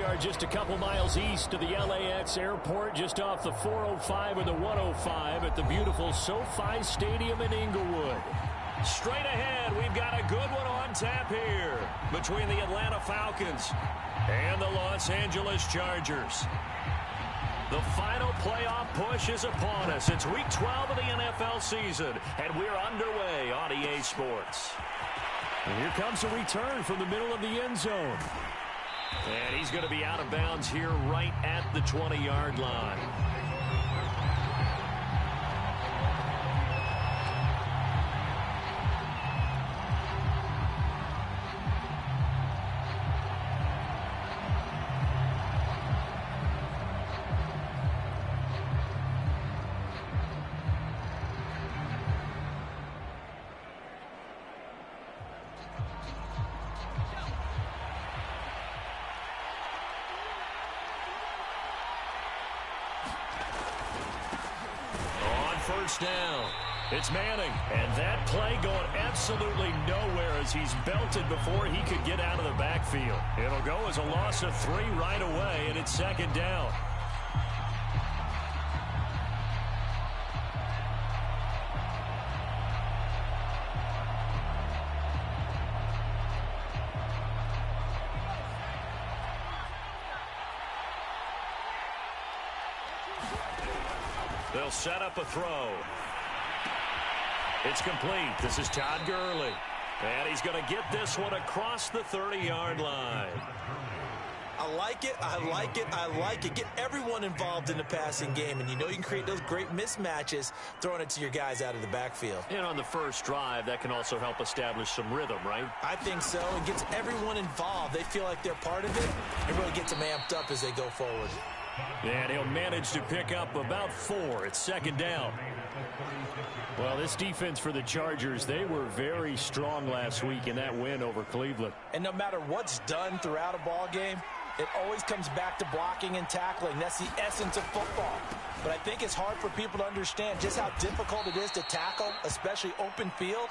are just a couple miles east of the LAX airport, just off the 405 and the 105 at the beautiful SoFi Stadium in Inglewood. Straight ahead, we've got a good one on tap here between the Atlanta Falcons and the Los Angeles Chargers. The final playoff push is upon us. It's week 12 of the NFL season, and we're underway on EA Sports. And here comes a return from the middle of the end zone. And he's going to be out of bounds here right at the 20-yard line. First down. It's Manning, and that play going absolutely nowhere as he's belted before he could get out of the backfield. It'll go as a loss of 3 right away, and it's second down. They'll set up a throw. It's complete. This is Todd Gurley. And he's going to get this one across the 30-yard line. I like it. I like it. I like it. Get everyone involved in the passing game. And you know you can create those great mismatches throwing it to your guys out of the backfield. And on the first drive, that can also help establish some rhythm, right? I think so. It gets everyone involved. They feel like they're part of it. It really gets them amped up as they go forward. And he'll manage to pick up about 4. It's second down. Well, this defense for the Chargers, they were very strong last week in that win over Cleveland. And no matter what's done throughout a ball game, it always comes back to blocking and tackling. That's the essence of football. But I think it's hard for people to understand just how difficult it is to tackle, especially open field.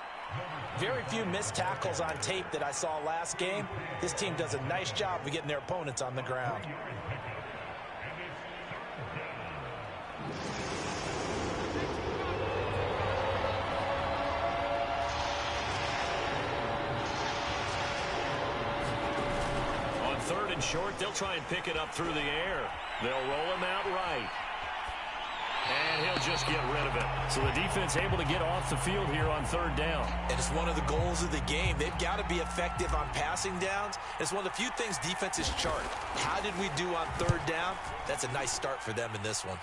Very few missed tackles on tape that I saw last game. This team does a nice job of getting their opponents on the ground. Third and short, they'll try and pick it up through the air. They'll roll him out right. And he'll just get rid of it. So the defense able to get off the field here on third down. And it's one of the goals of the game. They've got to be effective on passing downs. It's one of the few things defenses chart. How did we do on third down? That's a nice start for them in this one.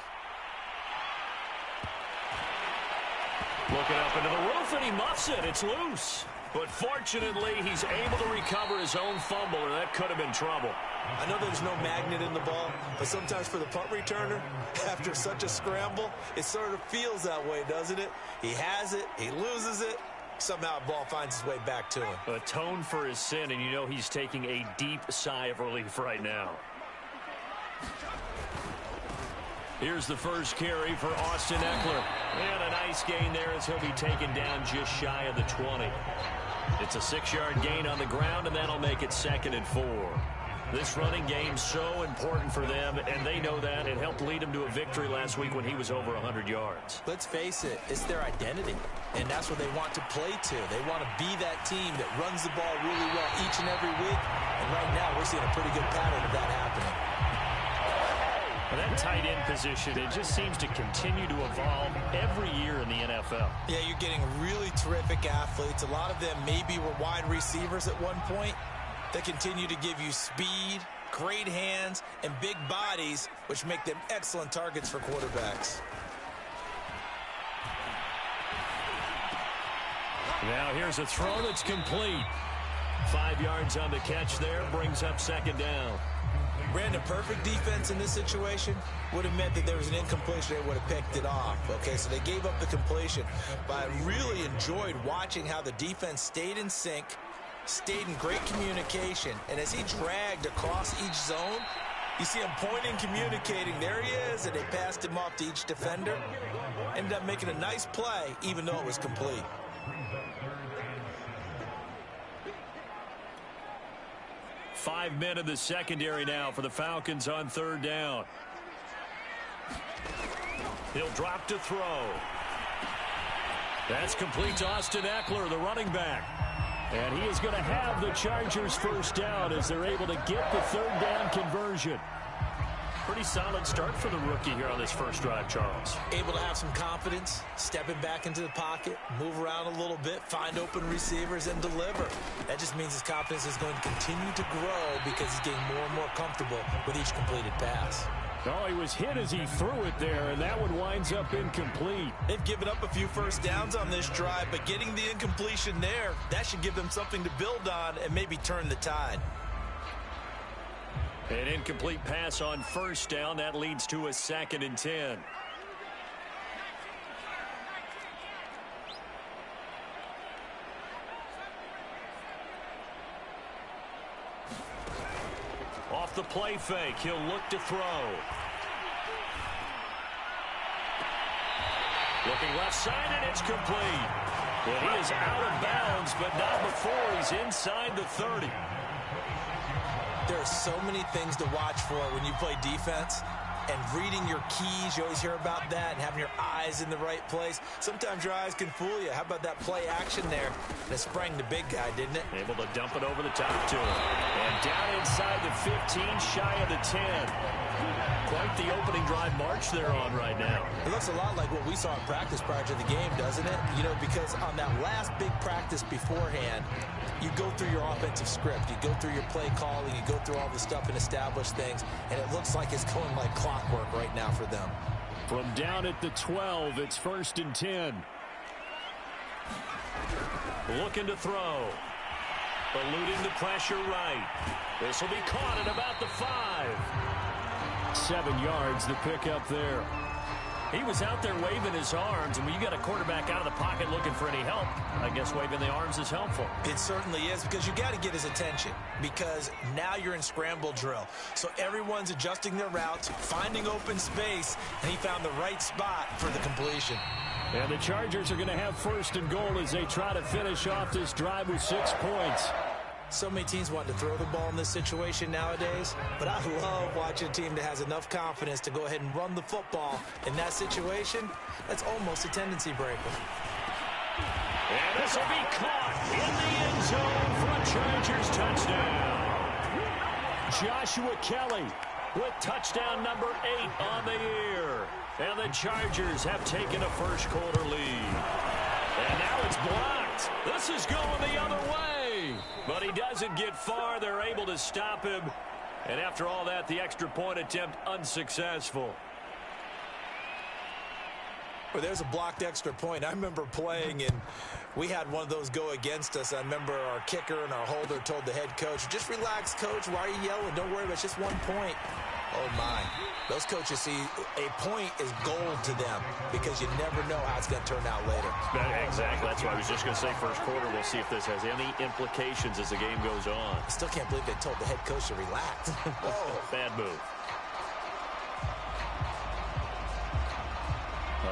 Looking up into the roof, and he muffs it. It's loose. But fortunately, he's able to recover his own fumble, or that could have been trouble. I know there's no magnet in the ball, but sometimes for the punt returner, after such a scramble, it sort of feels that way, doesn't it? He has it, he loses it, somehow the ball finds its way back to him. Atone for his sin, and you know he's taking a deep sigh of relief right now. Here's the first carry for Austin Eckler. And a nice gain there as he'll be taken down just shy of the 20. It's a 6-yard gain on the ground, and that'll make it 2nd and 4. This running game's so important for them, and they know that. It helped lead them to a victory last week when he was over 100 yards. Let's face it, it's their identity, and that's what they want to play to. They want to be that team that runs the ball really well each and every week, and right now we're seeing a pretty good pattern of that happening. That tight end position, it just seems to continue to evolve every year in the NFL. Yeah, you're getting really terrific athletes. A lot of them maybe were wide receivers at one point. They continue to give you speed, great hands, and big bodies, which make them excellent targets for quarterbacks. Now here's a throw that's complete. 5 yards on the catch there, brings up 2nd down. Brandon, perfect defense in this situation would have meant that there was an incompletion. They would have picked it off. Okay, so they gave up the completion. But I really enjoyed watching how the defense stayed in sync, stayed in great communication. And as he dragged across each zone, you see him pointing, communicating. There he is, and they passed him off to each defender. Ended up making a nice play, even though it was complete. 5 men in the secondary now for the Falcons on third down. He'll drop to throw. That's complete to Austin Eckler, the running back. And he is going to have the Chargers first down as they're able to get the third down conversion. Pretty solid start for the rookie here on this first drive, Charles. Able to have some confidence, stepping back into the pocket, move around a little bit, find open receivers, and deliver. That just means his confidence is going to continue to grow because he's getting more and more comfortable with each completed pass. Oh, he was hit as he threw it there, and that one winds up incomplete. They've given up a few first downs on this drive, but getting the incompletion there, that should give them something to build on and maybe turn the tide. An incomplete pass on first down. That leads to a 2nd and 10. Off the play fake, he'll look to throw. Looking left side, and it's complete. Well, he is out of bounds, but not before he's inside the 30. There are so many things to watch for when you play defense, and reading your keys, you always hear about that, and having your eyes in the right place. Sometimes your eyes can fool you. How about that play action there? And it sprang the big guy, didn't it? Able to dump it over the top to him. And down inside the 15, shy of the 10. Quite the opening drive march they're on right now. It looks a lot like what we saw in practice prior to the game, doesn't it? You know, because on that last big practice beforehand, you go through your offensive script. You go through your play calling. You go through all the stuff and establish things. And it looks like it's going like clockwork right now for them. From down at the 12, it's 1st and 10. Looking to throw. Eluding the pressure right. This will be caught at about the 5. 7 yards, the pickup there. He was out there waving his arms, and when you got a quarterback out of the pocket looking for any help, I guess waving the arms is helpful. It certainly is, because you got to get his attention, because now you're in scramble drill. So everyone's adjusting their routes, finding open space, and he found the right spot for the completion. And the Chargers are going to have 1st and goal as they try to finish off this drive with 6 points. So many teams want to throw the ball in this situation nowadays, but I love watching a team that has enough confidence to go ahead and run the football. In that situation, that's almost a tendency breaker. And this will be caught in the end zone for a Chargers touchdown. Joshua Kelly with touchdown number 8 on the year. And the Chargers have taken a first quarter lead. And now it's blocked. This is going the other way. But he doesn't get far. They're able to stop him. And after all that, the extra point attempt unsuccessful. Well, there's a blocked extra point. I remember playing, and we had one of those go against us. I remember our kicker and our holder told the head coach, just relax, coach. Why are you yelling? Don't worry about it. It's just 1 point. Oh, my. Those coaches see a point is gold to them because you never know how it's going to turn out later. Exactly. That's what I was just going to say. First quarter, we'll see if this has any implications as the game goes on. I still can't believe they told the head coach to relax. Whoa. Bad move.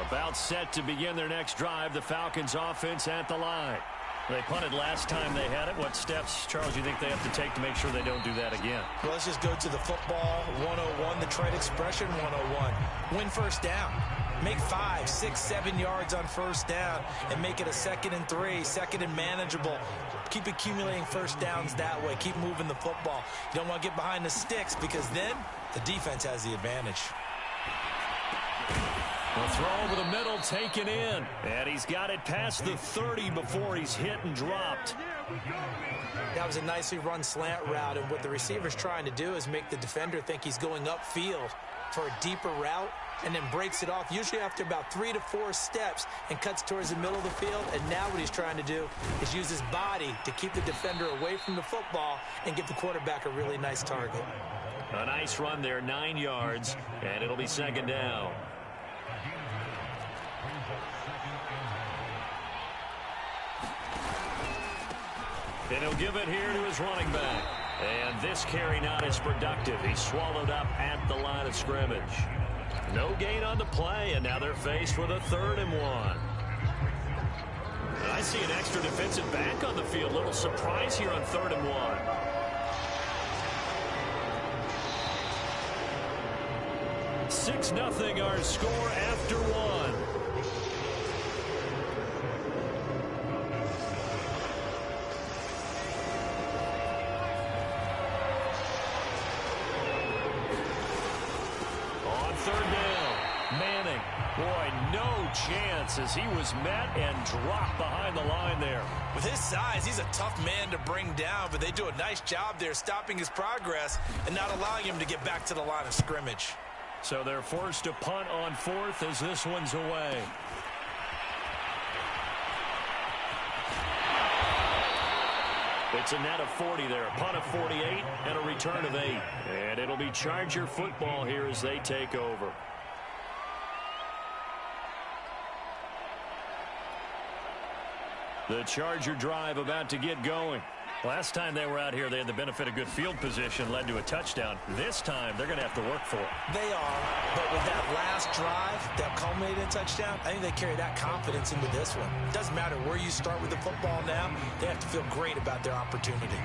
About set to begin their next drive. The Falcons offense at the line. They punted last time they had it. What steps, Charles, you think they have to take to make sure they don't do that again? Well, let's just go to the football 101, the trade expression 101. Win first down. Make 5, 6, 7 yards on first down and make it a 2nd and 3, 2nd and manageable. Keep accumulating first downs that way. Keep moving the football. You don't want to get behind the sticks because then the defense has the advantage. The throw over the middle, taken in. And he's got it past the 30 before he's hit and dropped. That was a nicely run slant route, and what the receiver's trying to do is make the defender think he's going upfield for a deeper route and then breaks it off, usually after about 3 to 4 steps, and cuts towards the middle of the field. And now what he's trying to do is use his body to keep the defender away from the football and give the quarterback a really nice target. A nice run there, 9 yards, and it'll be 2nd down. And he'll give it here to his running back. And this carry not as productive. He's swallowed up at the line of scrimmage. No gain on the play, and now they're faced with a 3rd and 1. And I see an extra defensive back on the field. Little surprise here on 3rd and 1. 6-0 our score after one. On third down, Manning. Boy, no chance as he was met and dropped behind the line there. With his size, he's a tough man to bring down, but they do a nice job there stopping his progress and not allowing him to get back to the line of scrimmage. So they're forced to punt on fourth as this one's away. It's a net of 40 there, a punt of 48 and a return of 8. And it'll be Charger football here as they take over. The Charger drive about to get going. Last time they were out here, they had the benefit of good field position, led to a touchdown. This time, they're going to have to work for it. They are, but with that last drive that culminated in a touchdown, I think they carry that confidence into this one. It doesn't matter where you start with the football now, they have to feel great about their opportunity.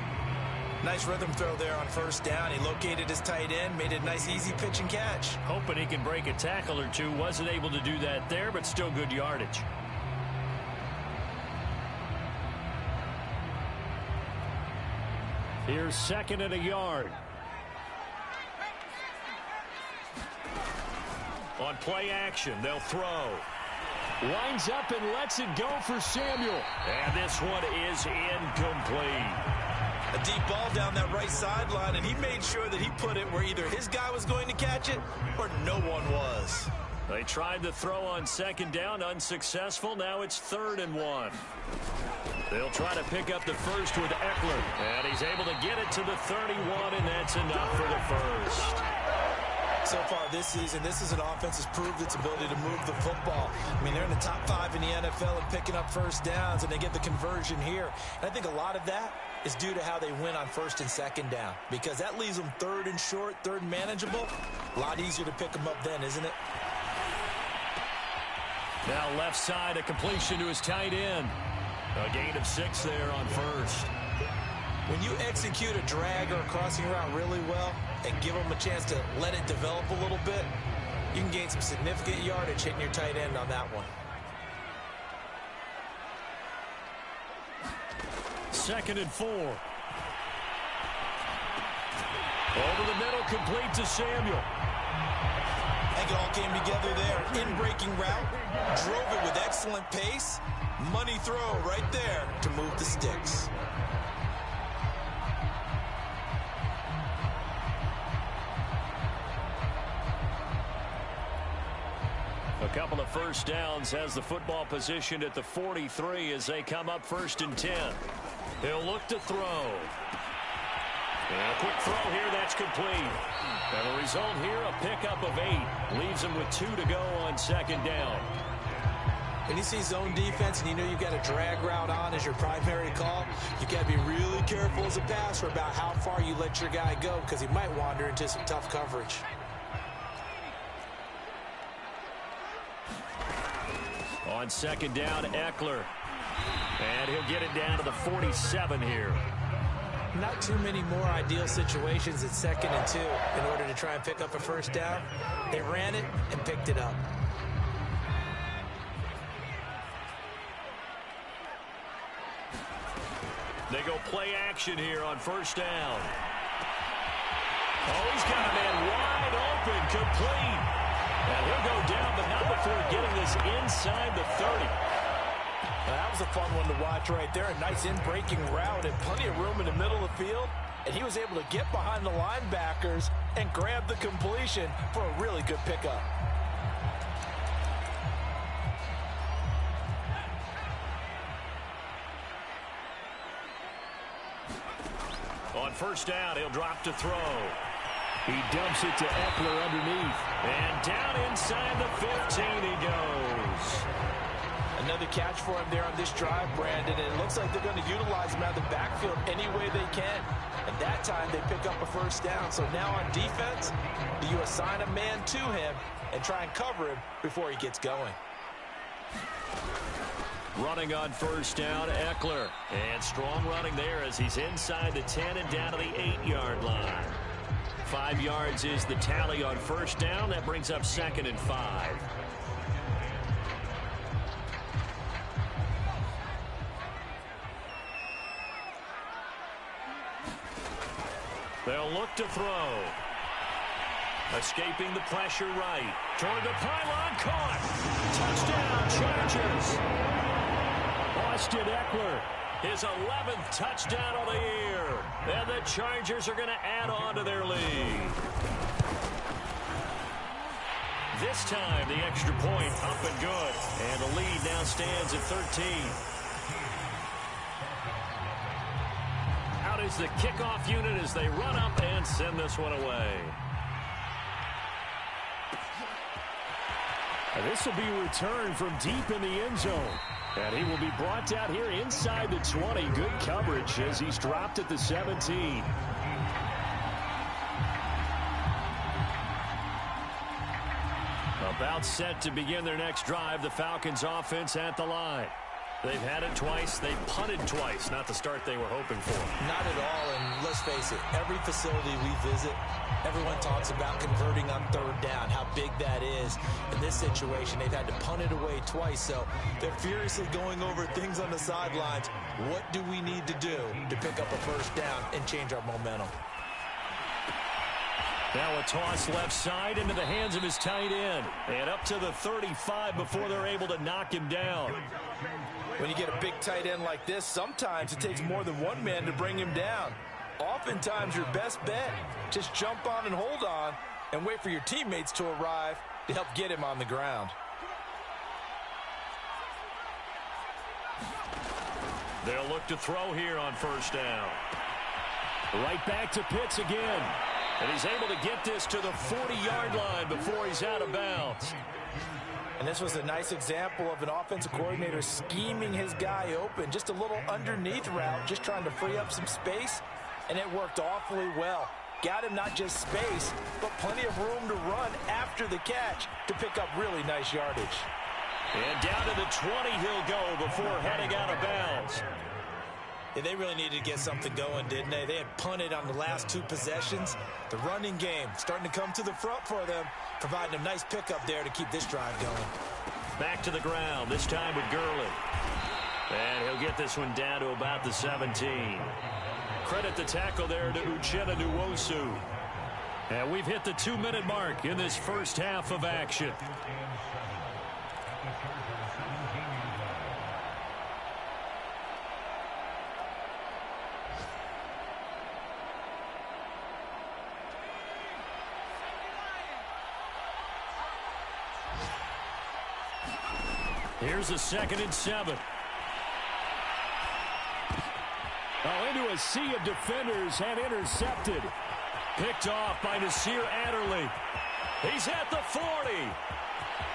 Nice rhythm throw there on first down. He located his tight end, made it a nice, easy pitch and catch. Hoping he can break a tackle or two. Wasn't able to do that there, but still good yardage. Here's second and a yard. On play action, they'll throw. Winds up and lets it go for Samuel. And this one is incomplete. A deep ball down that right sideline, and he made sure that he put it where either his guy was going to catch it or no one was. They tried to throw on second down, unsuccessful. Now it's 3rd and 1. They'll try to pick up the first with Eckler. And he's able to get it to the 31, and that's enough for the first. So far this season, this is an offense that's proved its ability to move the football. I mean, they're in the top 5 in the NFL and picking up first downs, and they get the conversion here. And I think a lot of that is due to how they win on first and second down, because that leaves them 3rd and short, 3rd and manageable. A lot easier to pick them up then, isn't it? Now left side, a completion to his tight end. A gain of 6 there on first. When you execute a drag or a crossing route really well and give them a chance to let it develop a little bit, you can gain some significant yardage hitting your tight end on that one. 2nd and 4. Over the middle, complete to Samuel. I think it all came together there. In-breaking route, drove it with excellent pace. Money throw right there to move the sticks. A couple of first downs, has the football positioned at the 43 as they come up 1st and 10. He'll look to throw. And a quick throw here, that's complete. And the result here, a pickup of 8. Leaves him with 2 to go on 2nd down. When you see zone defense and you know you've got a drag route on as your primary call, you've got to be really careful as a passer about how far you let your guy go, because he might wander into some tough coverage. On 2nd down, Eckler. And he'll get it down to the 47 here. Not too many more ideal situations at 2nd and 2 in order to try and pick up a first down. They ran it and picked it up. They go play action here on 1st down. Oh, he's got a man wide open, complete. And he'll go down, but not before getting this inside the 30. Now, that was a fun one to watch right there. A nice in-breaking route and plenty of room in the middle of the field. And he was able to get behind the linebackers and grab the completion for a really good pickup. On 1st down, he'll drop to throw. He dumps it to Eckler underneath. And down inside the 15 he goes. Another catch for him there on this drive, Brandon. And it looks like they're going to utilize him out of the backfield any way they can. And that time they pick up a first down. So now on defense, do you assign a man to him and try and cover him before he gets going? Running on 1st down, Eckler. And strong running there as he's inside the 10 and down to the 8-yard line. 5 yards is the tally on first down. That brings up 2nd and 5. They'll look to throw. Escaping the pressure right. Toward the pylon, caught. Touchdown, Chargers. Austin Eckler, his 11th touchdown of the year. And the Chargers are going to add on to their lead. This time, the extra point up and good. And the lead now stands at 13. Out is the kickoff unit as they run up and send this one away. This will be returned from deep in the end zone. And he will be brought down here inside the 20. Good coverage as he's dropped at the 17. About set to begin their next drive, the Falcons offense at the line. They've had it twice. They've punted twice. Not the start they were hoping for. Not at all, and let's face it, every facility we visit, everyone talks about converting on 3rd down, how big that is. In this situation, they've had to punt it away twice, so they're furiously going over things on the sidelines. What do we need to do to pick up a 1st down and change our momentum? Now a toss left side into the hands of his tight end. And up to the 35 before they're able to knock him down. When you get a big tight end like this, sometimes it takes more than one man to bring him down. Oftentimes, your best bet, just jump on and hold on and wait for your teammates to arrive to help get him on the ground. They'll look to throw here on 1st down. Right back to Pitts again. And he's able to get this to the 40-yard line before he's out of bounds. And this was a nice example of an offensive coordinator scheming his guy open. Just a little underneath route, just trying to free up some space. And it worked awfully well. Got him not just space, but plenty of room to run after the catch to pick up really nice yardage. And down to the 20 he'll go before heading out of bounds. Yeah, they really needed to get something going, didn't they? They had punted on the last 2 possessions. The running game starting to come to the front for them, providing a nice pickup there to keep this drive going. Back to the ground, this time with Gurley. And he'll get this one down to about the 17. Credit the tackle there to Uchenna Nwosu. And we've hit the 2-minute mark in this first half of action. Here's a 2nd and 7. Oh, into a sea of defenders and intercepted. Picked off by Nasir Adderley. He's at the 40.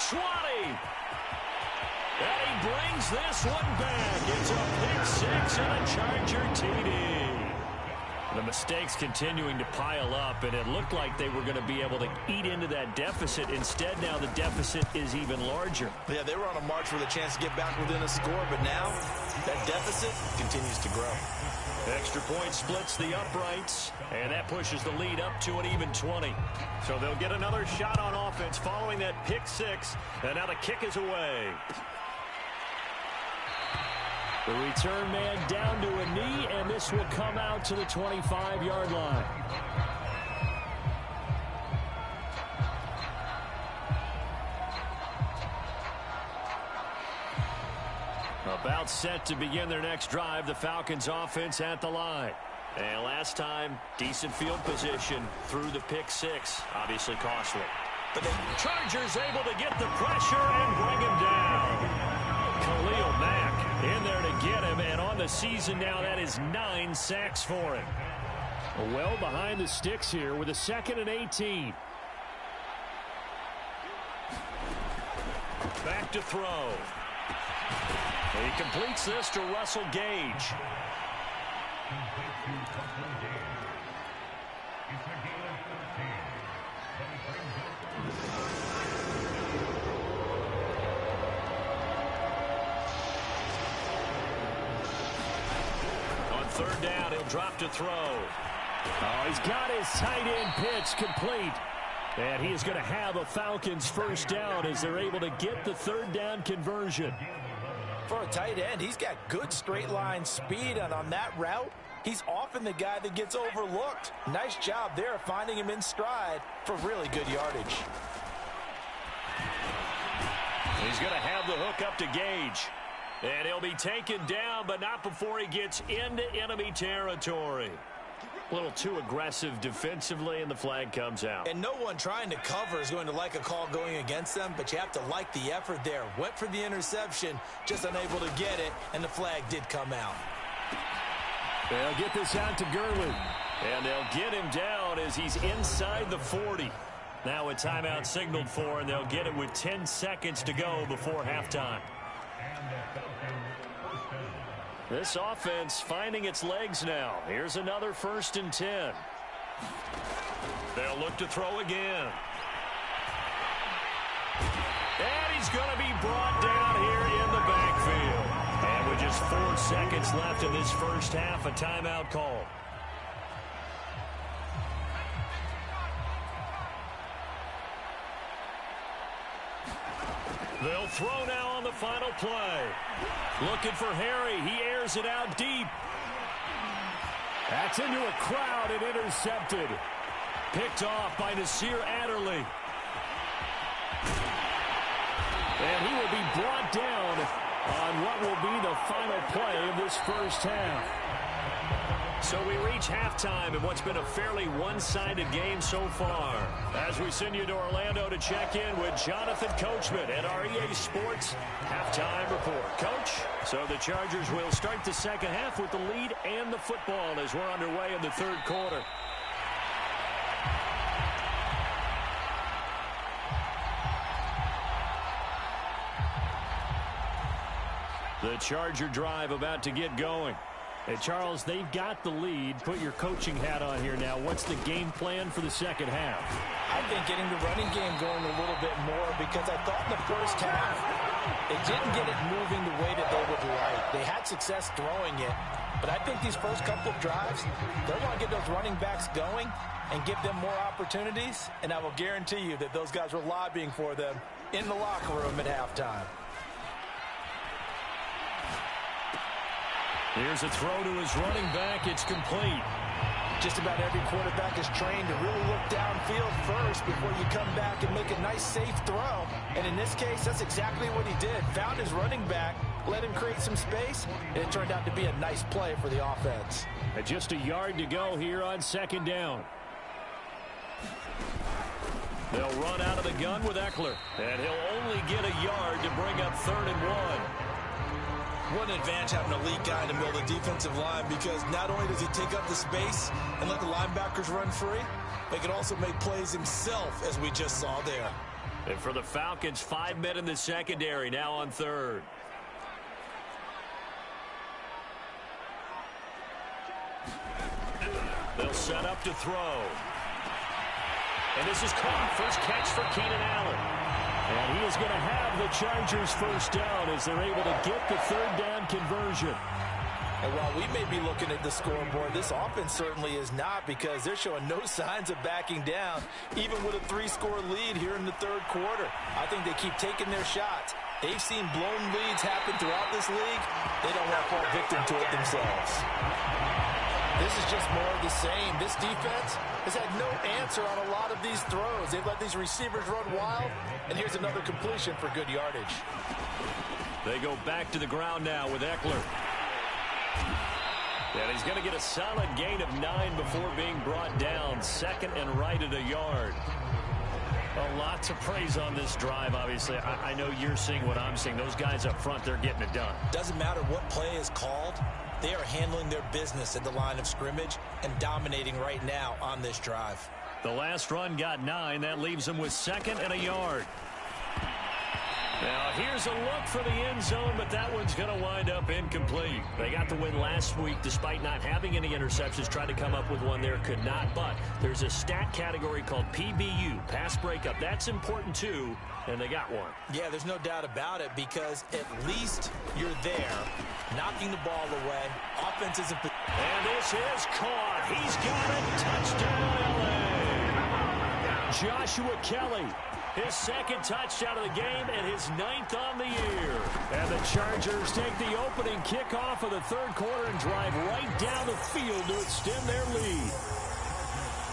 20. And he brings this one back. It's a pick 6 and a Charger TD. The mistakes continuing to pile up, and it looked like they were going to be able to eat into that deficit. Instead, now the deficit is even larger. Yeah, they were on a march with a chance to get back within a score, but now that deficit continues to grow. Extra point splits the uprights, and that pushes the lead up to an even 20. So they'll get another shot on offense following that pick 6, and now the kick is away. The return man down to a knee, and this will come out to the 25-yard line. About set to begin their next drive, the Falcons offense at the line. And last time, decent field position through the pick 6, obviously costly. But the Chargers able to get the pressure and bring him down. Khalil Mack in there to get him, and on the season now, that is 9 sacks for him. Well behind the sticks here with a 2nd and 18. Back to throw. He completes this to Russell Gage. On 3rd down, he'll drop to throw. Oh, he's got his tight end pitch complete. And he is going to have a Falcons first down as they're able to get the third down conversion. For a tight end, he's got good straight line speed, and on that route, he's often the guy that gets overlooked. Nice job there finding him in stride for really good yardage. He's going to have the hook up to Gage. And he'll be taken down, but not before he gets into enemy territory. A little too aggressive defensively, and the flag comes out. And no one trying to cover is going to like a call going against them, but you have to like the effort there. Went for the interception, just unable to get it, and the flag did come out. They'll get this out to Gurley. And they'll get him down as he's inside the 40. Now a timeout signaled for, and they'll get it with 10 seconds to go before halftime. This offense finding its legs now. Here's another 1st and 10. They'll look to throw again. And he's going to be brought down here in the backfield. And with just 4 seconds left in this first half, a timeout call. They'll throw now on the final play. Looking for Harry. He airs it out deep. That's into a crowd and intercepted. Picked off by Nasir Adderley. And he will be brought down on what will be the final play of this first half. So we reach halftime in what's been a fairly one-sided game so far. As we send you to Orlando to check in with Jonathan Coachman at our EA Sports Halftime Report. Coach, so the Chargers will start the second half with the lead and the football as we're underway in the third quarter. The Charger drive about to get going. Hey, Charles, they've got the lead. Put your coaching hat on here now. What's the game plan for the second half? I think getting the running game going a little bit more, because I thought in the first half they didn't get it moving the way that they would like. They had success throwing it, but I think these first couple of drives, they're going to get those running backs going and give them more opportunities, and I will guarantee you that those guys were lobbying for them in the locker room at halftime. Here's a throw to his running back. It's complete. Just about every quarterback is trained to really look downfield first before you come back and make a nice, safe throw. And in this case, that's exactly what he did. Found his running back, let him create some space, and it turned out to be a nice play for the offense. And just a yard to go here on second down. They'll run out of the gun with Eckler. And he'll only get a yard to bring up 3rd and 1. What an advantage having a lead guy in the middle of the defensive line, because not only does he take up the space and let the linebackers run free, but he can also make plays himself, as we just saw there. And for the Falcons, 5 men in the secondary, now on 3rd. They'll set up to throw. And this is caught. First catch for Keenan Allen. And he is going to have the Chargers first down as they're able to get the third down conversion. And while we may be looking at the scoreboard, this offense certainly is not, because they're showing no signs of backing down, even with a 3-score lead here in the third quarter. I think they keep taking their shots. They've seen blown leads happen throughout this league. They don't want to fall victim to it themselves. This is just more of the same. This defense has had no answer on a lot of these throws. They've let these receivers run wild, and here's another completion for good yardage. They go back to the ground now with Eckler. And he's going to get a solid gain of 9 before being brought down. 2nd and right at a yard. Well, lots of praise on this drive, obviously. I know you're seeing what I'm seeing. Those guys up front, they're getting it done. Doesn't matter what play is called. They are handling their business at the line of scrimmage and dominating right now on this drive. The last run got 9. That leaves them with 2nd and a yard. Now, here's a look for the end zone, but that one's going to wind up incomplete. They got the win last week despite not having any interceptions. Tried to come up with one there, could not. But there's a stat category called PBU, pass breakup. That's important, too, and they got one. Yeah, there's no doubt about it, because at least you're there, knocking the ball away. Offense isn't And this is caught. He's got it. Touchdown, LA. Joshua Kelly, his second touchdown of the game and his 9th on the year. And the Chargers take the opening kickoff of the third quarter and drive right down the field to extend their lead.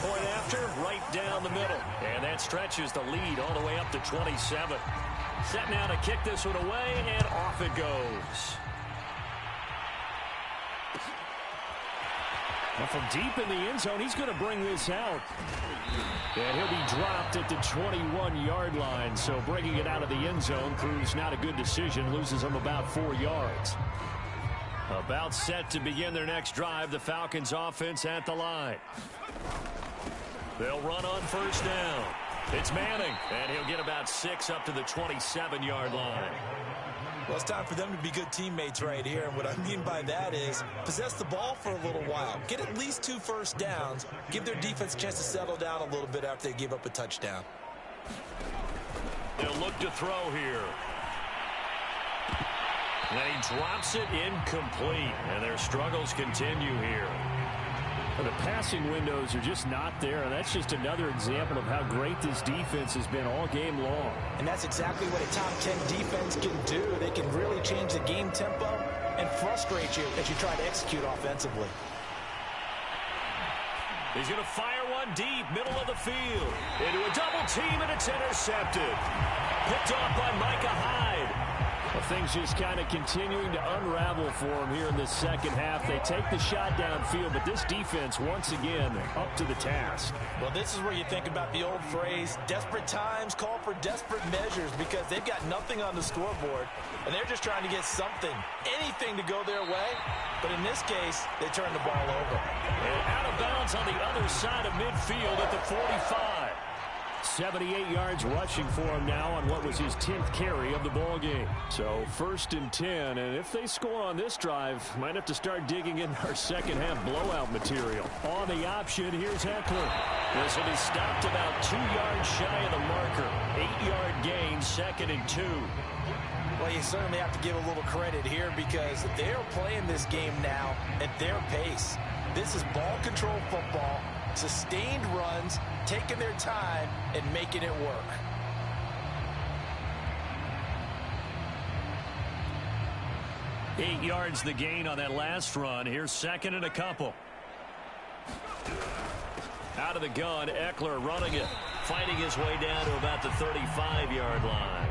Point after, right down the middle. And that stretches the lead all the way up to 27. Set now to kick this one away, and off it goes. Well, from deep in the end zone, he's going to bring this out. And he'll be dropped at the 21-yard line. So bringing it out of the end zone proves not a good decision. Loses him about 4 yards. About set to begin their next drive. The Falcons offense at the line. They'll run on first down. It's Manning, and he'll get about 6 up to the 27-yard line. Well, it's time for them to be good teammates right here. And what I mean by that is possess the ball for a little while. Get at least 2 first downs. Give their defense a chance to settle down a little bit after they give up a touchdown. They'll look to throw here. And he drops it incomplete. And their struggles continue here. The passing windows are just not there, and that's just another example of how great this defense has been all game long. And that's exactly what a top 10 defense can do. They can really change the game tempo and frustrate you as you try to execute offensively. He's going to fire one deep, middle of the field. Into a double team, and it's intercepted. Picked off by Micah Hyde. Well, things just kind of continuing to unravel for him here in this second half. They take the shot downfield, but this defense, once again, up to the task. Well, this is where you think about the old phrase, desperate times call for desperate measures, because they've got nothing on the scoreboard, and they're just trying to get something, anything to go their way. But in this case, they turn the ball over. And out of bounds on the other side of midfield at the 45. 78 yards rushing for him now on what was his 10th carry of the ball game. So 1st and 10, and if they score on this drive, might have to start digging in our second half blowout material. On the option, here's Eckler. This will be stopped about 2 yards shy of the marker. 8-yard gain, 2nd and 2. Well, you certainly have to give a little credit here, because they're playing this game now at their pace. This is ball control football. Sustained runs, taking their time, and making it work. Eight yards the gain on that last run. Here's 2nd and a couple. Out of the gun, Eckler running it. Fighting his way down to about the 35-yard line.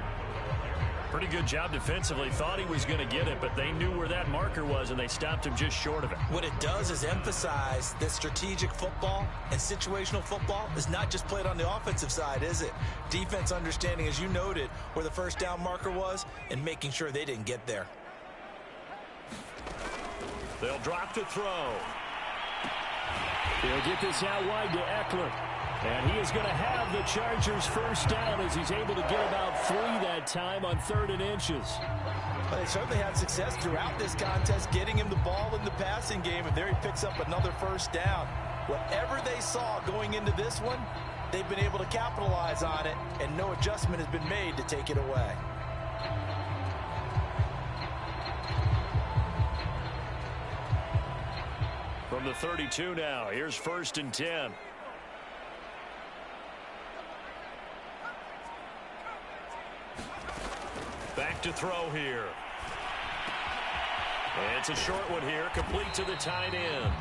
Pretty good job defensively. Thought he was going to get it, but they knew where that marker was, and they stopped him just short of it. What it does is emphasize that strategic football and situational football is not just played on the offensive side, is it? Defense understanding, as you noted, where the first down marker was and making sure they didn't get there. They'll drop to throw. He'll get this out wide to Eckler. And he is going to have the Chargers first down as he's able to get about 3 that time on 3rd and inches. But they certainly had success throughout this contest, getting him the ball in the passing game, and there he picks up another first down. Whatever they saw going into this one, they've been able to capitalize on it, and no adjustment has been made to take it away. From the 32 now, here's 1st and 10. Back to throw here. It's a short one here, complete to the tight end.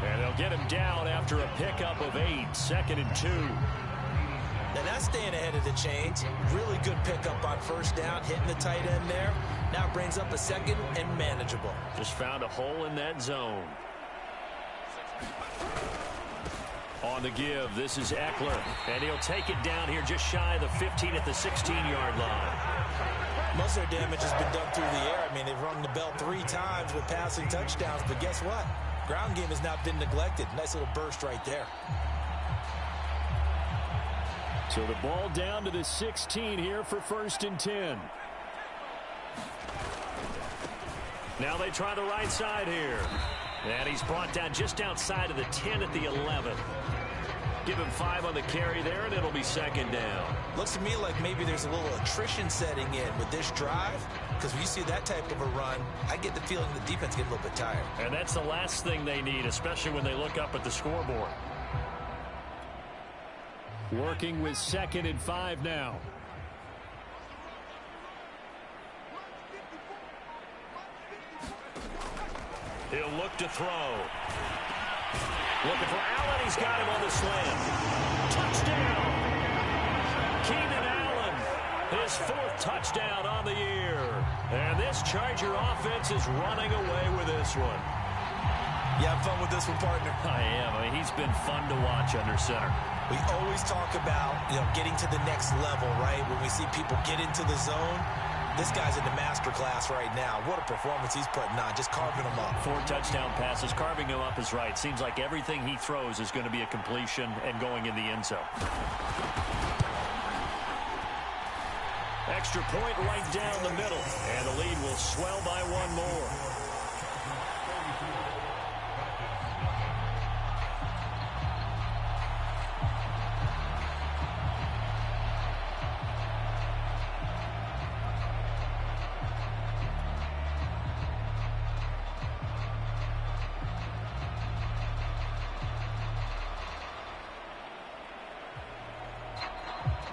And they'll get him down after a pickup of 8, 2nd and 2. Now that's staying ahead of the chains. Really good pickup on first down, hitting the tight end there. Now brings up a 2nd and manageable. Just found a hole in that zone. On the give, this is Eckler. And he'll take it down here just shy of the 15 at the 16-yard line. Most of their damage has been done through the air. I mean, they've rung the bell 3 times with passing touchdowns, but guess what? Ground game has not been neglected. Nice little burst right there. So the ball down to the 16 here for 1st and 10. Now they try the right side here. And he's brought down just outside of the 10 at the 11. Give him 5 on the carry there, and it'll be 2nd down. Looks to me like maybe there's a little attrition setting in with this drive. because when you see that type of a run, I get the feeling the defense get a little bit tired. And that's the last thing they need, especially when they look up at the scoreboard. Working with 2nd and 5 now. He'll look to throw. Looking for Allen. He's got him on the slam. Touchdown. Keenan Allen, his 4th touchdown on the year. And this Charger offense is running away with this one. You have fun with this one, partner? I am. I mean, he's been fun to watch under center. We always talk about, getting to the next level, right? When we see people get into the zone, this guy's in the master class right now. What a performance he's putting on, just carving them up. 4 touchdown passes, carving him up is right. Seems like everything he throws is going to be a completion and going in the end zone. Extra point right down the middle, and the lead will swell by 1 more.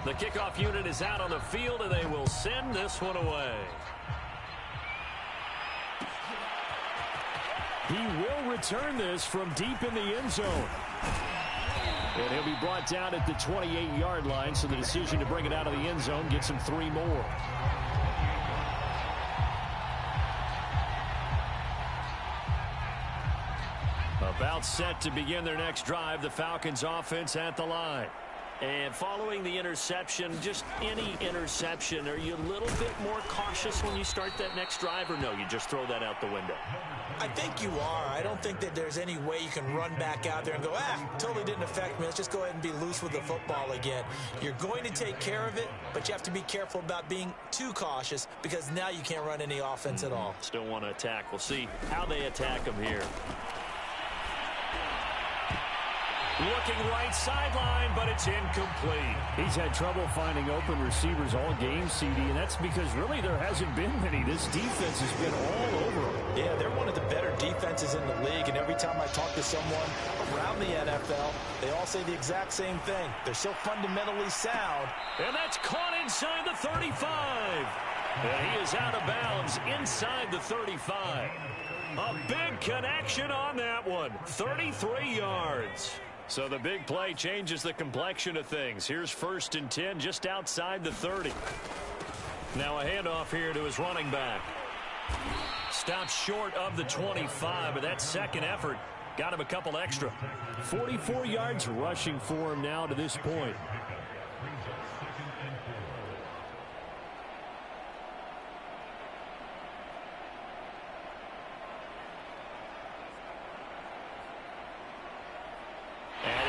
The kickoff unit is out on the field, and they will send this one away. He will return this from deep in the end zone. And he'll be brought down at the 28-yard line, so the decision to bring it out of the end zone gets him 3 more. About set to begin their next drive, the Falcons offense at the line. And following the interception, just any interception, are you a little bit more cautious when you start that next drive, or no, you just throw that out the window? I think you are. I don't think that there's any way you can run back out there and go, totally didn't affect me. Let's just go ahead and be loose with the football again. You're going to take care of it, but you have to be careful about being too cautious because now you can't run any offense at all. Still want to attack. We'll see how they attack him here. Looking right sideline, but it's incomplete. He's had trouble finding open receivers all game, CD, and that's because really there hasn't been many. This defense has been all over them. Yeah, they're one of the better defenses in the league, and every time I talk to someone around the NFL, they all say the exact same thing. They're so fundamentally sound. And that's caught inside the 35. And he is out of bounds inside the 35. A big connection on that one. 33 yards. So the big play changes the complexion of things. Here's 1st and 10 just outside the 30. Now a handoff here to his running back. Stops short of the 25, but that second effort got him a couple extra. 44 yards rushing for him now to this point.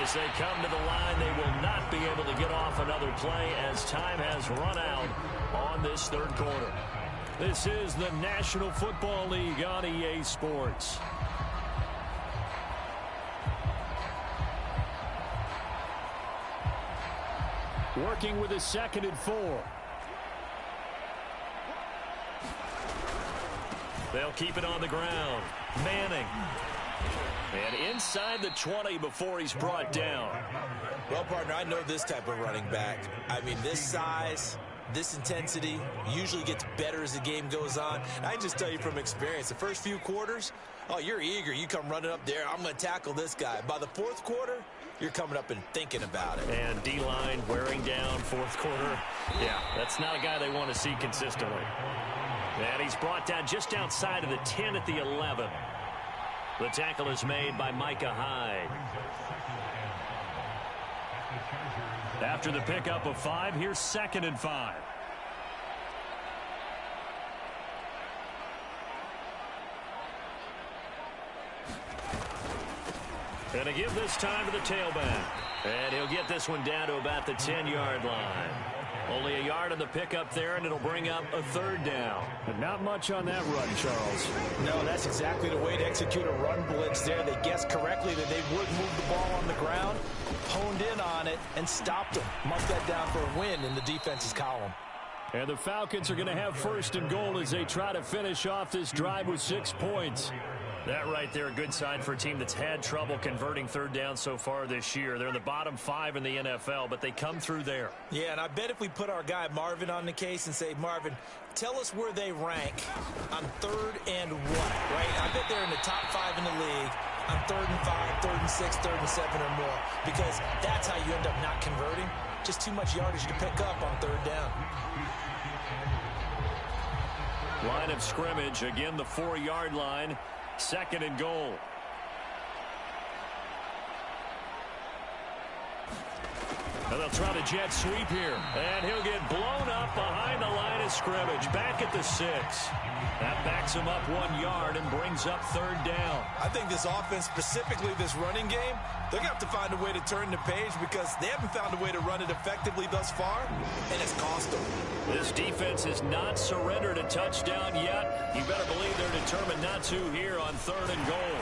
As they come to the line, they will not be able to get off another play as time has run out on this 3rd quarter. This is the National Football League on EA Sports. Working with a 2nd and 4. They'll keep it on the ground. Manning. And inside the 20 before he's brought down. Well, partner, I know this type of running back. I mean, this size, this intensity usually gets better as the game goes on. And I just tell you from experience, the first few quarters, you're eager. You come running up there, I'm going to tackle this guy. By the 4th quarter, you're coming up and thinking about it. And D-line wearing down 4th quarter. Yeah, that's not a guy they want to see consistently. And he's brought down just outside of the 10 at the 11. The tackle is made by Micah Hyde. After the pickup of 5, here's 2nd and 5. And a give this time to the tailback. And he'll get this one down to about the 10-yard line. Only a yard on the pickup there, and it'll bring up a 3rd down. But not much on that run, Charles. No, that's exactly the way to execute a run blitz there. They guessed correctly that they would move the ball on the ground, honed in on it, and stopped them. Mark that down for a win in the defense's column. And the Falcons are going to have first and goal as they try to finish off this drive with 6 points. That right there, a good sign for a team that's had trouble converting third down so far this year. They're in the bottom 5 in the NFL, but they come through there. Yeah, and I bet if we put our guy Marvin on the case and say, Marvin, tell us where they rank on 3rd and what, right? I bet they're in the top 5 in the league on 3rd and 5, 3rd and 6, 3rd and 7 or more, because that's how you end up not converting. Just too much yardage to pick up on 3rd down. Line of scrimmage, again the 4-yard line, 2nd and goal. And they'll try the jet sweep here. And he'll get blown up behind the line of scrimmage. Back at the 6. That backs him up 1 yard and brings up 3rd down. I think this offense, specifically this running game, they're going to have to find a way to turn the page because they haven't found a way to run it effectively thus far, and it's cost them. This defense has not surrendered a touchdown yet. You better believe they're determined not to here on 3rd and goal.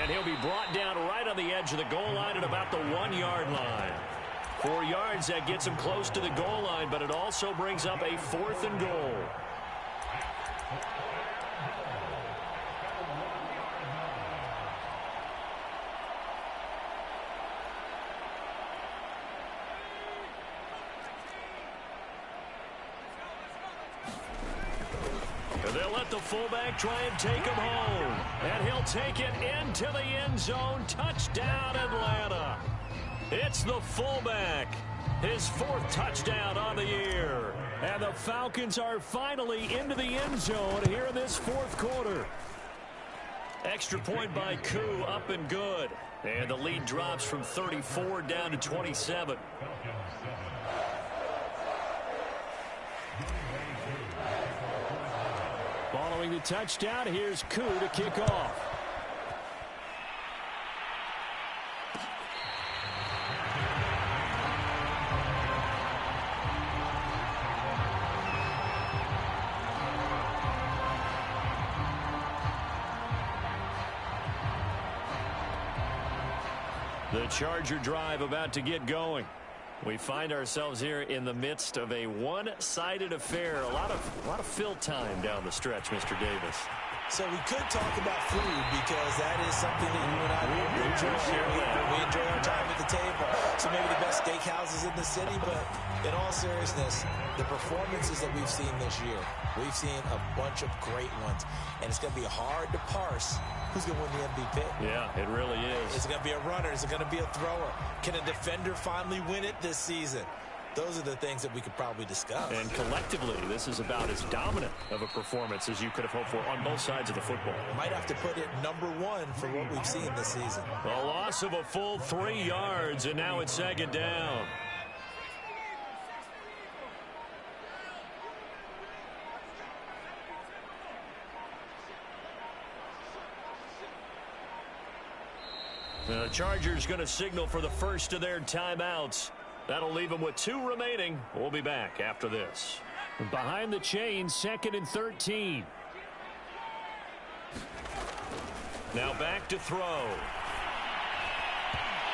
And he'll be brought down right on the edge of the goal line at about the 1-yard line. 4 yards, that gets him close to the goal line, but it also brings up a 4th and goal. They'll let the fullback try and take him home. And he'll take it into the end zone. Touchdown, Atlanta. It's the fullback. His 4th touchdown on the year. And the Falcons are finally into the end zone here in this 4th quarter. Extra point by Koo, up and good. And the lead drops from 34 down to 27. Following the touchdown, here's Koo to kick off. The Charger drive about to get going. We find ourselves here in the midst of a one-sided affair. A lot of fill time down the stretch, Mr. Davis. So we could talk about food because that is something that you and I enjoy. We enjoy our time at the table. So maybe the best steakhouses in the city, but in all seriousness, the performances that we've seen this year, we've seen a bunch of great ones. And it's going to be hard to parse who's going to win the MVP. Yeah, it really is. Is it going to be a runner? Is it going to be a thrower? Can a defender finally win it this season? Those are the things that we could probably discuss. And collectively, this is about as dominant of a performance as you could have hoped for on both sides of the football. Might have to put it #1 for what we've seen this season. A loss of a full 3 yards, and now it's 2nd down. The Chargers going to signal for the first of their timeouts. That'll leave them with 2 remaining. We'll be back after this. Behind the chains, 2nd and 13. Now back to throw.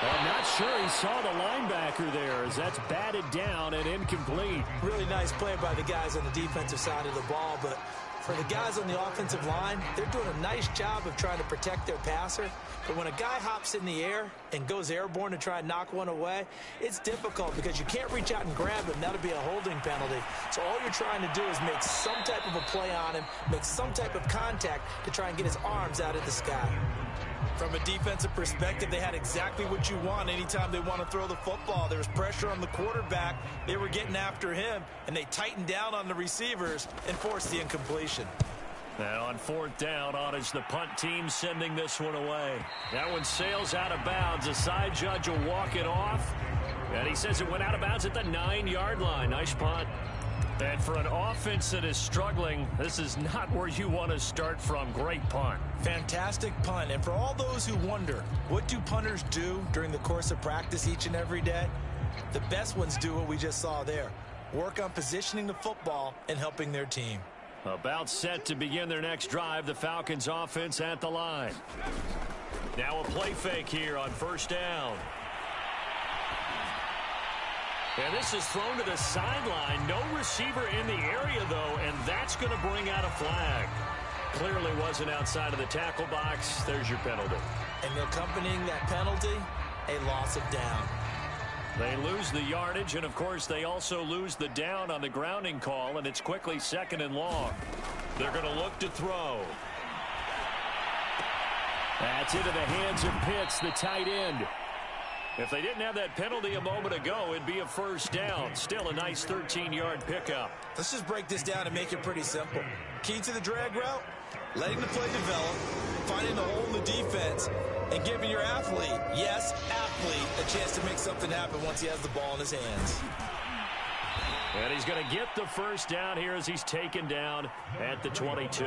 I'm not sure he saw the linebacker there as that's batted down and incomplete. Really nice play by the guys on the defensive side of the ball, but for the guys on the offensive line, they're doing a nice job of trying to protect their passer. But when a guy hops in the air and goes airborne to try and knock one away, it's difficult because you can't reach out and grab him. That'll be a holding penalty. So all you're trying to do is make some type of a play on him, make some type of contact to try and get his arms out of the sky. From a defensive perspective, they had exactly what you want anytime they want to throw the football. There was pressure on the quarterback. They were getting after him, and they tightened down on the receivers and forced the incompletion. And on 4th down, on is the punt team sending this one away. That one sails out of bounds. The side judge will walk it off. And he says it went out of bounds at the 9-yard line. Nice punt. And for an offense that is struggling, this is not where you want to start from. Great punt. Fantastic punt. And for all those who wonder, what do punters do during the course of practice each and every day? The best ones do what we just saw there. Work on positioning the football and helping their team. About set to begin their next drive, the Falcons offense at the line. Now a play fake here on 1st down. And this is thrown to the sideline. No receiver in the area, though, and that's going to bring out a flag. Clearly wasn't outside of the tackle box. There's your penalty. And accompanying that penalty, a loss of down. They lose the yardage, and, of course, they also lose the down on the grounding call, and it's quickly 2nd and long. They're going to look to throw. That's into the hands of Pitts, the tight end. If they didn't have that penalty a moment ago, it'd be a 1st down. Still a nice 13-yard pickup. Let's just break this down and make it pretty simple. Key to the drag route, letting the play develop, finding the hole in the defense, and giving your athlete, yes, athlete, a chance to make something happen once he has the ball in his hands. And he's going to get the 1st down here as he's taken down at the 22.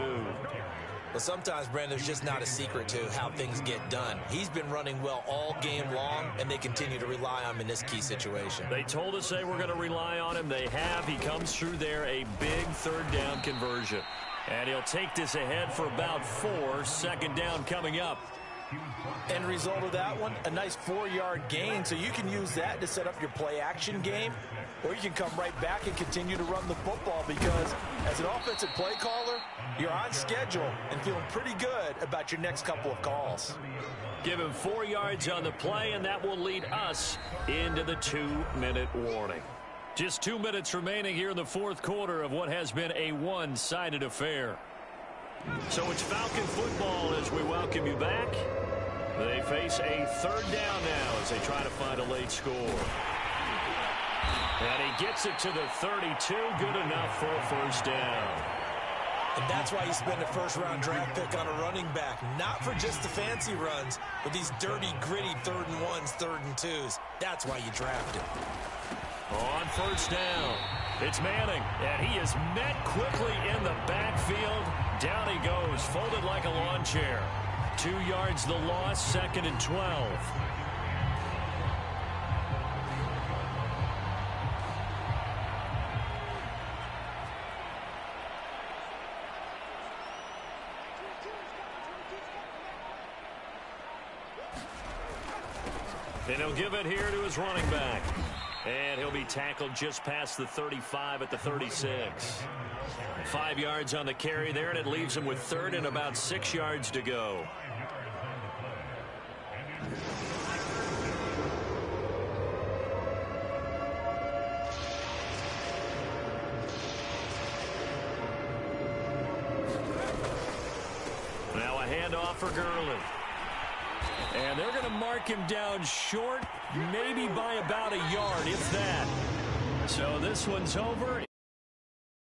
But sometimes, Brandon, there's just not a secret to how things get done. He's been running well all game long, and they continue to rely on him in this key situation. They told us they were going to rely on him. They have. He comes through there, a big 3rd down conversion. And he'll take this ahead for about 4. 2nd down coming up. End result of that one, a nice 4-yard gain, so you can use that to set up your play-action game, or you can come right back and continue to run the football because as an offensive play caller, you're on schedule and feeling pretty good about your next couple of calls. Give him 4 yards on the play, and that will lead us into the 2-minute warning. Just 2 minutes remaining here in the 4th quarter of what has been a one-sided affair. So it's Falcon football as we welcome you back. They face a 3rd down now as they try to find a late score. And he gets it to the 32. Good enough for a 1st down. And that's why you spend a 1st-round draft pick on a running back. Not for just the fancy runs, but these dirty, gritty 3rd and 1s, 3rd and 2s. That's why you draft him. On 1st down, it's Manning, and he is met quickly in the backfield. Down he goes, folded like a lawn chair. 2 yards the loss, 2nd and 12. And he'll give it here to his running back. And he'll be tackled just past the 35 at the 36. 5 yards on the carry there, and it leaves him with 3rd and about 6 yards to go. Now a handoff for Gurley. And they're going to mark him down short, maybe by about a yard, if that. So this one's over.